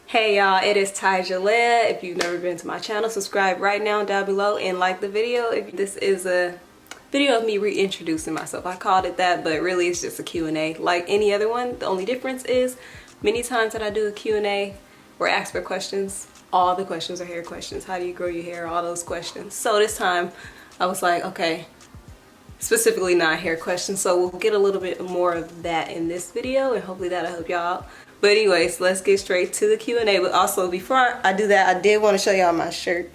Hey y'all, it is Ty Gillette. If you've never been to my channel, subscribe right now down below and like the video. If this is a video of me reintroducing myself. I called it that, but really it's just a Q&A like any other one. The only difference is many times that I do a Q&A or ask for questions, all the questions are hair questions. How do you grow your hair? All those questions. So this time I was like, okay, specifically not hair questions, so we'll get a little bit more of that in this video and hopefully that'll help y'all out. But anyways, let's get straight to the Q&A. But also before I do that, I did want to show y'all my shirt.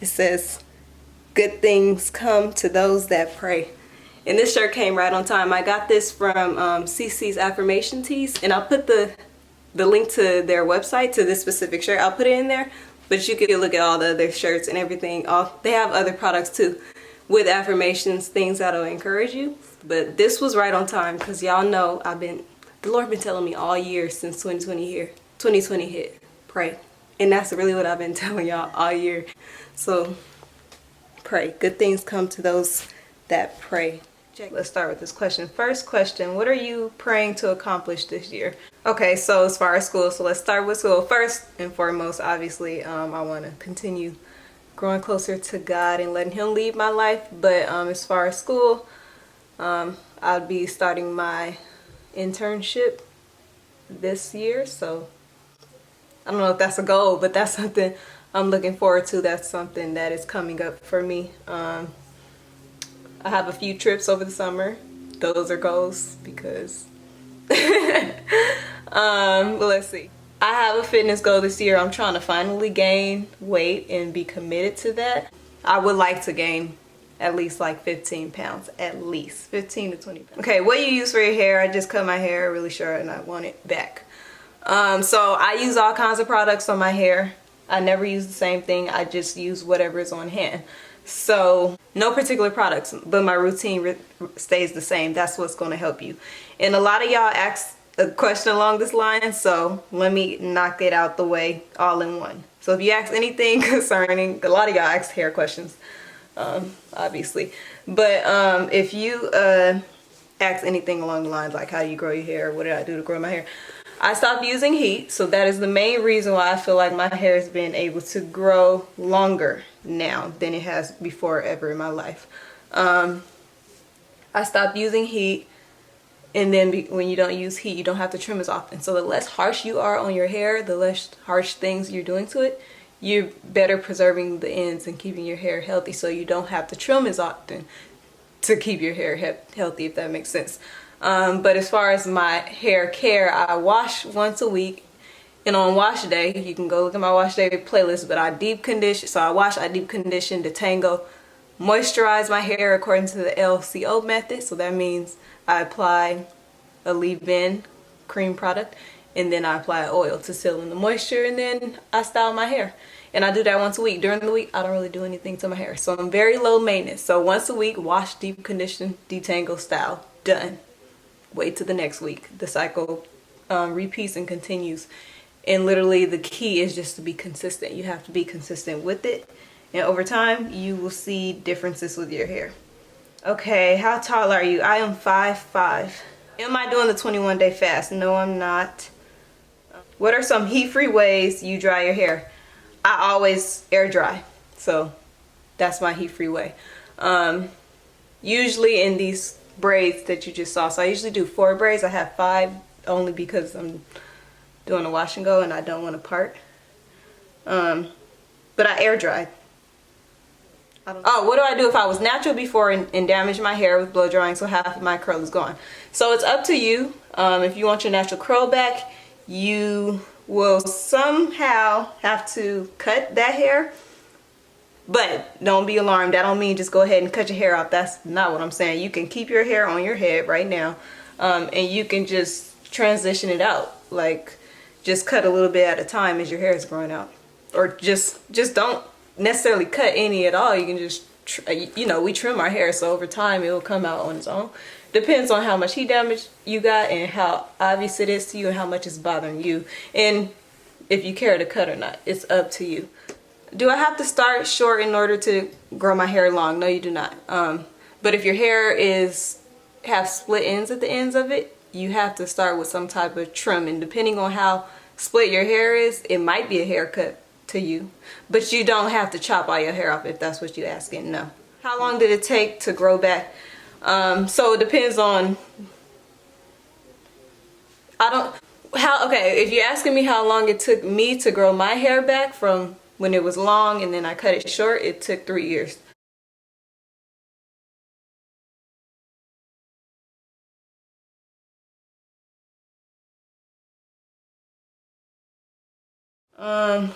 It says, "Good things come to those that pray." And this shirt came right on time. I got this from CC's Affirmation tees, and I'll put the link to their website to this specific shirt. I'll put it in there, but you can look at all the other shirts and everything. They have other products too with affirmations, things that'll encourage you. But this was right on time because y'all know the Lord been telling me all year since 2020 hit, pray. And that's really what I've been telling y'all all year. So pray. Good things come to those that pray. Let's start with this question. First question, what are you praying to accomplish this year? Okay, so as far as school, so let's start with school. First and foremost, obviously, I want to continue growing closer to God and letting Him lead my life. But as far as school, I'll be starting my internship this year, so I don't know if that's a goal, but that's something I'm looking forward to. That's something that is coming up for me. I have a few trips over the summer. Those are goals because well, let's see. I have a fitness goal this year. I'm trying to finally gain weight and be committed to that. I would like to gain at least like 15 pounds, at least 15 to 20 pounds. Okay, what you use for your hair? I just cut my hair really short and I want it back. So I use all kinds of products on my hair. I never use the same thing. I just use whatever is on hand. So no particular products, but my routine stays the same. That's what's going to help you. And a lot of y'all asked a question along this line, so let me knock it out the way all in one. So if you ask anything concerning, a lot of y'all asked hair questions, obviously, but if you ask anything along the lines like how do you grow your hair, what did I do to grow my hair, I stopped using heat. So that is the main reason why I feel like my hair has been able to grow longer now than it has before ever in my life. I stopped using heat, and then when you don't use heat, you don't have to trim as often. So the less harsh you are on your hair, the less harsh things you're doing to it, you're better preserving the ends and keeping your hair healthy, so you don't have to trim as often to keep your hair healthy, if that makes sense. But as far as my hair care, I wash once a week, and on wash day, you can go look at my wash day playlist, but I deep condition, so I wash, I deep condition, detangle, moisturize my hair according to the LCO method. So that means I apply a leave-in cream product, and then I apply oil to seal in the moisture, and then I style my hair. And I do that once a week. During the week, I don't really do anything to my hair. So I'm very low maintenance. So once a week, wash, deep condition, detangle, style, done. Wait till the next week. The cycle repeats and continues. And literally the key is just to be consistent. You have to be consistent with it. And over time, you will see differences with your hair. Okay, how tall are you? I am 5'5". Am I doing the 21-day fast? No, I'm not. What are some heat-free ways you dry your hair? I always air dry, so that's my heat-free way. Usually in these braids that you just saw, so I usually do 4 braids. I have 5 only because I'm doing a wash and go and I don't want to part. But I air dry. Oh, what do I do if I was natural before and damaged my hair with blow drying so half of my curl is gone? So it's up to you. If you want your natural curl back, you will somehow have to cut that hair. But don't be alarmed. That don't mean just go ahead and cut your hair off. That's not what I'm saying. You can keep your hair on your head right now, and you can just transition it out. Like, just cut a little bit at a time as your hair is growing out. Or just don't necessarily cut any at all. You can just, you know, we trim our hair, so over time it will come out on its own. Depends on how much heat damage you got and how obvious it is to you and how much it's bothering you, and if you care to cut or not. It's up to you. Do I have to start short in order to grow my hair long? No, you do not. But if your hair have split ends at the ends of it, you have to start with some type of trim, and depending on how split your hair is, it might be a haircut to you, but you don't have to chop all your hair off if that's what you're asking. No. How long did it take to grow back? So it depends on, okay, if you're asking me how long it took me to grow my hair back from when it was long and then I cut it short, it took 3 years.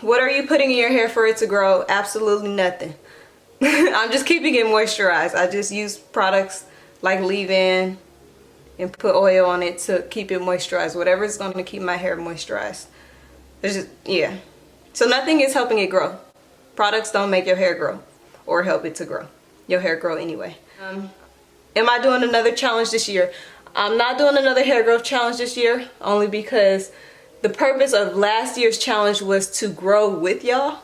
What are you putting in your hair for it to grow? Absolutely nothing. I'm just keeping it moisturized. I just use products like leave-in and put oil on it to keep it moisturized. Whatever is going to keep my hair moisturized. There's just, yeah. So nothing is helping it grow. Products don't make your hair grow or help it to grow. Your hair grow anyway. Am I doing another challenge this year? I'm not doing another hair growth challenge this year, only because the purpose of last year's challenge was to grow with y'all.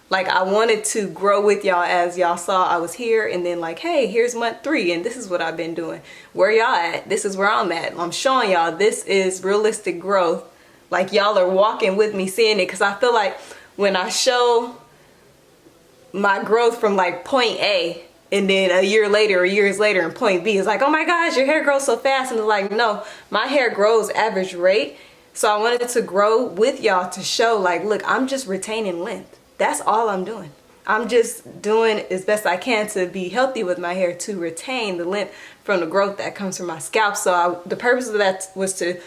Like, I wanted to grow with y'all as y'all saw I was here, and then like, hey, here's month 3 and this is what I've been doing. Where y'all at? This is where I'm at. I'm showing y'all this is realistic growth. Like, y'all are walking with me seeing it, because I feel like when I show my growth from like point A and then a year later or years later in point B, it's like, oh my gosh, your hair grows so fast. And it's like, no, my hair grows average rate. So I wanted to grow with y'all to show like, look, I'm just retaining length. That's all I'm doing. I'm just doing as best I can to be healthy with my hair, to retain the length from the growth that comes from my scalp. So the purpose of that was to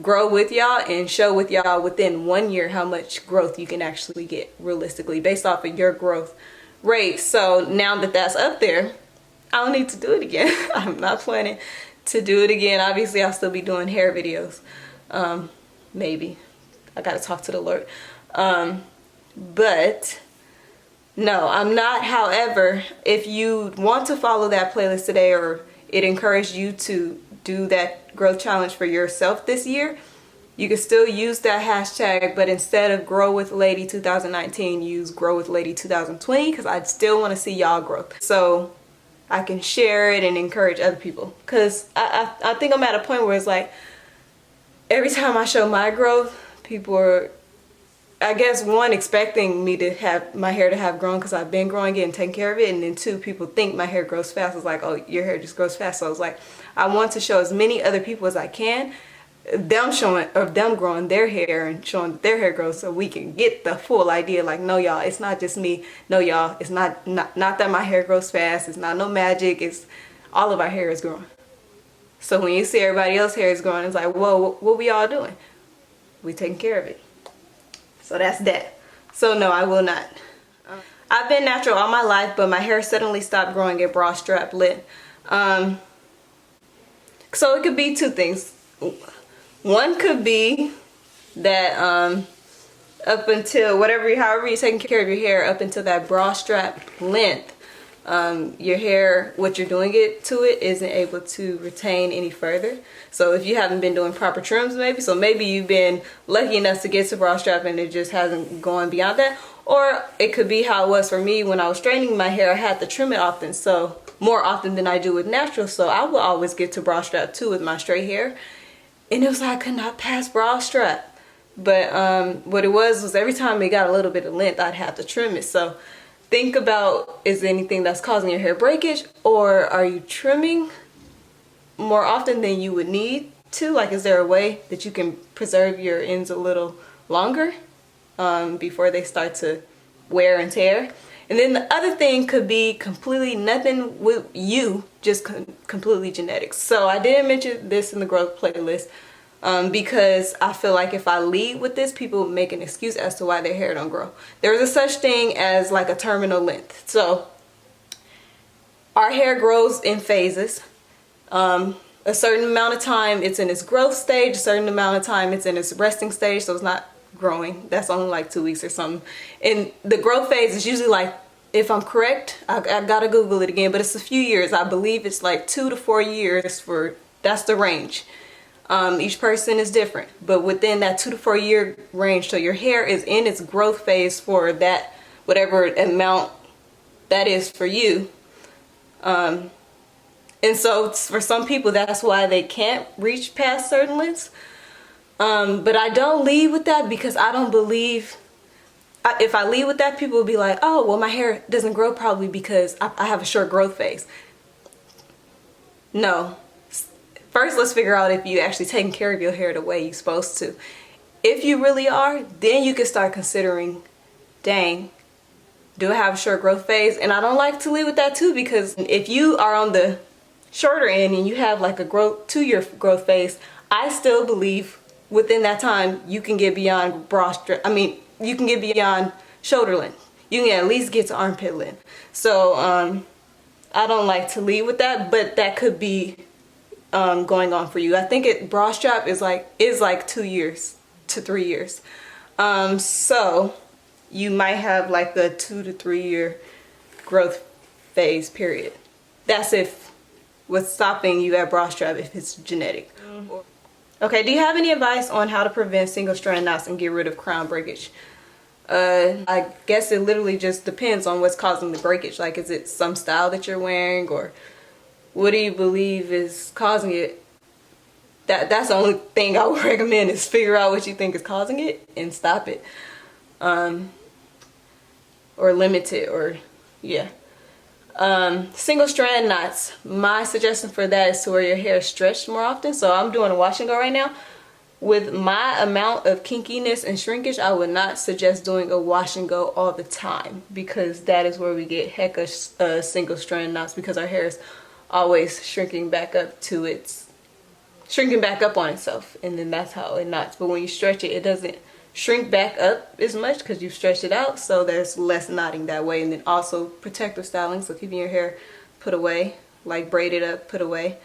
grow with y'all and show with y'all within 1 year how much growth you can actually get realistically based off of your growth rate. So now that that's up there, I don't need to do it again. I'm not planning to do it again. Obviously, I'll still be doing hair videos. Maybe. I gotta talk to the Lord. But no, I'm not. However, if you want to follow that playlist today, or it encouraged you to do that growth challenge for yourself this year, you can still use that hashtag, but instead of Grow with Lady 2019, use Grow with Lady 2020, because I still want to see y'all growth. So I can share it and encourage other people. Because I think I'm at a point where it's like, every time I show my growth, people are, I guess, one, expecting me to have my hair to have grown because I've been growing it and taking care of it, and then 2, people think my hair grows fast. It's like, oh, your hair just grows fast. So it's like, I want to show as many other people as I can, them showing, or them growing their hair and showing that their hair grows, so we can get the full idea. Like, no, y'all, it's not just me. No, y'all, it's not that my hair grows fast. It's not no magic. It's all of our hair is growing. So when you see everybody else's hair is growing, it's like, whoa, what we all doing? We taking care of it. So that's that. So no, I will not. I've been natural all my life, but my hair suddenly stopped growing at bra strap length. So it could be 2 things. One could be that up until however you're taking care of your hair, up until that bra strap length, your hair, what you're doing it to it, isn't able to retain any further. So if you haven't been doing proper trims, maybe you've been lucky enough to get to bra strap and it just hasn't gone beyond that. Or it could be how it was for me when I was straightening my hair. I had to trim it often, so more often than I do with natural. So I would always get to bra strap too with my straight hair, and it was like I could not pass bra strap. But what it was every time it got a little bit of length, I'd have to trim it. So think about, is there anything that's causing your hair breakage, or are you trimming more often than you would need to? Like, is there a way that you can preserve your ends a little longer before they start to wear and tear? And then the other thing could be completely nothing with you, just completely genetics. So I didn't mention this in the growth playlist because I feel like if I lead with this, people make an excuse as to why their hair don't grow. There is a such thing as like a terminal length. So our hair grows in phases. A certain amount of time it's in its growth stage, a certain amount of time it's in its resting stage, so it's not growing. That's only like 2 weeks or something. And the growth phase is usually like, if I'm correct, I gotta Google it again, but it's a few years. I believe it's like 2 to 4 years that's the range. Each person is different, but within that 2 to 4 year range, so your hair is in its growth phase for that, whatever amount that is for you. And so for some people, that's why they can't reach past certain lengths. But I don't lead with that because I don't believe, if I lead with that, people will be like, oh, well, my hair doesn't grow probably because I have a short growth phase. No. First, let's figure out if you actually taking care of your hair the way you're supposed to. If you really are, then you can start considering, dang, do I have a short growth phase? And I don't like to lead with that too, because if you are on the shorter end and you have like a 2-year growth phase, I still believe within that time you can get beyond you can get beyond shoulder length. You can at least get to armpit length. So I don't like to lead with that, but that could be going on for you. I think bra strap is like 2 years to 3 years. So you might have like a 2 to 3 year growth phase period. That's if what's stopping you at bra strap, if it's genetic. Okay, do you have any advice on how to prevent single strand knots and get rid of crown breakage? I guess it literally just depends on what's causing the breakage. Like, is it some style that you're wearing, or what do you believe is causing it? That's the only thing I would recommend, is figure out what you think is causing it and stop it. Or limit it, or yeah. Single strand knots, my suggestion for that is to wear your hair stretched more often. So I'm doing a wash and go right now. With my amount of kinkiness and shrinkage, I would not suggest doing a wash and go all the time, because that is where we get hecka single strand knots, because our hair is always shrinking back up on itself, and then that's how it knots. But when you stretch it, it doesn't shrink back up as much because you've stretched it out, so there's less knotting that way. And then also protective styling, so keeping your hair put away, like braided up, put away,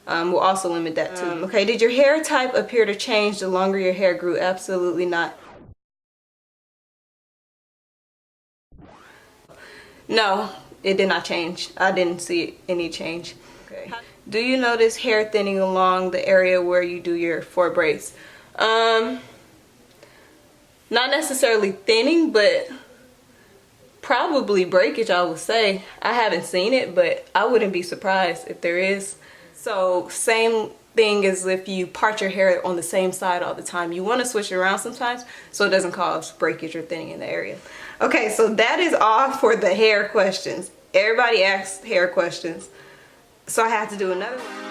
will also limit that too. Okay, did your hair type appear to change the longer your hair grew? Absolutely not. No, it did not change. I didn't see any change. Okay. Do you notice hair thinning along the area where you do your 4 braids? Not necessarily thinning, but probably breakage, I would say. I haven't seen it, but I wouldn't be surprised if there is. So same thing as if you part your hair on the same side all the time. You want to switch it around sometimes so it doesn't cause breakage or thinning in the area. Okay, so that is all for the hair questions. Everybody asks hair questions, so I have to do another one.